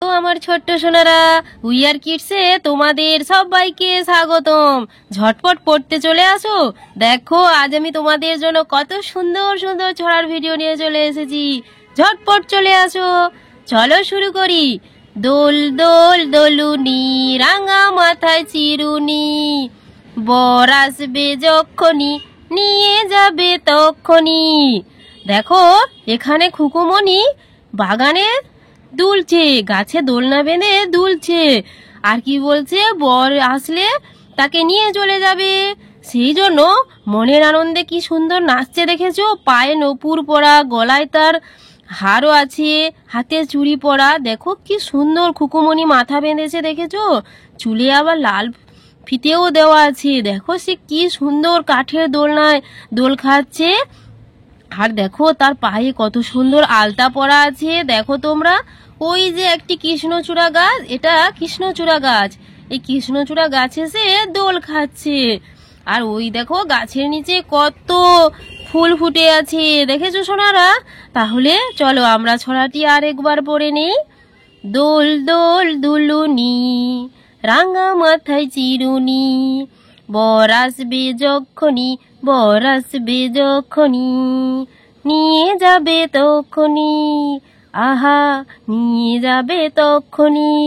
তো আমার ছোট্ট সোনারা, উই আর কিডসে তোমাদের সবাইকে স্বাগতম। ঝটপট পড়তে চলে আসো। দেখো আজ আমি তোমাদের জন্য কত সুন্দর সুন্দর ছড়ার ভিডিও নিয়ে চলে এসেছি। ঝটপট চলে আসো, চলো শুরু করি। দোল দোল দোলুনি, রাঙা মাথায় চিরুনি, বর আসবে যখনই, নিয়ে যাবে তখনই। দেখো এখানে খুকুমণি বাগানে দুলছে, গাছে দোলনা বেঁধে দুলছে। আর কি বলছে, বর আসলে তাকে নিয়ে চলে যাবে। সেই জন্য মনের আনন্দে কি সুন্দর নাচছে দেখেছো। পায়ে নপুর পরা, গলায় তার হারও আছে, হাতে চুড়ি পরা। দেখো কি সুন্দর খুকুমণি মাথা বেঁধেছে দেখেছো। চুলে আবার লাল ফিতেও দেওয়া আছে। দেখো সে কি সুন্দর কাঠের দোলনায় দোল খাচ্ছে। আর দেখো তার পায়ে কত সুন্দর আলতা পরা আছে। দেখো তোমরা, ওই যে একটি কৃষ্ণচূড়া গাছ, এটা কৃষ্ণচূড়া গাছ। এই কৃষ্ণচূড়া গাছে সে দোল খাচ্ছে। আর ওই দেখো গাছের নিচে কত ফুল ফুটে আছে, দেখেছো সোনারা। তাহলে চলো আমরা ছড়াটি আর একবার পড়ে নেই। দোল দোল দুলুনি, রাঙা মাথায় চিরুনি, বর আসবে যখনই, বর আসবে যখনই, নিয়ে যাবে তখনই, আহা নিয়ে যাবে তখনই।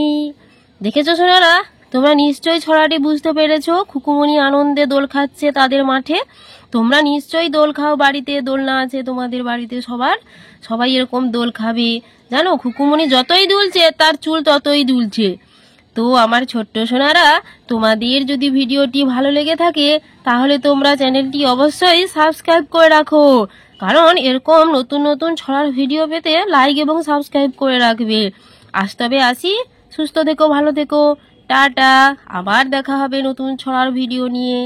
দেখেছো সোনারা, তোমরা নিশ্চয়ই ছড়াটি বুঝতে পেরেছো। খুকুমণি আনন্দে দোল খাচ্ছে তাদের মাঠে। তোমরা নিশ্চয়ই দোল খাও বাড়িতে, দোলনা আছে তোমাদের বাড়িতে সবার। সবাই এরকম দোল খাবে। জানো খুকুমণি যতই দুলছে তার চুল ততই দুলছে। তো আমার ছোট্ট সোনারা, তোমাদের যদি ভিডিওটি ভালো লেগে থাকে তাহলে তোমরা চ্যানেলটি অবশ্যই সাবস্ক্রাইব করে রাখো। কারণ এরকম নতুন নতুন ছড়ার ভিডিও পেতে লাইক এবং সাবস্ক্রাইব করে রাখবে। আজ তবে আসি, সুস্থ থেকো, ভালো থেকো, টাটা। আবার দেখা হবে নতুন ছড়ার ভিডিও নিয়ে।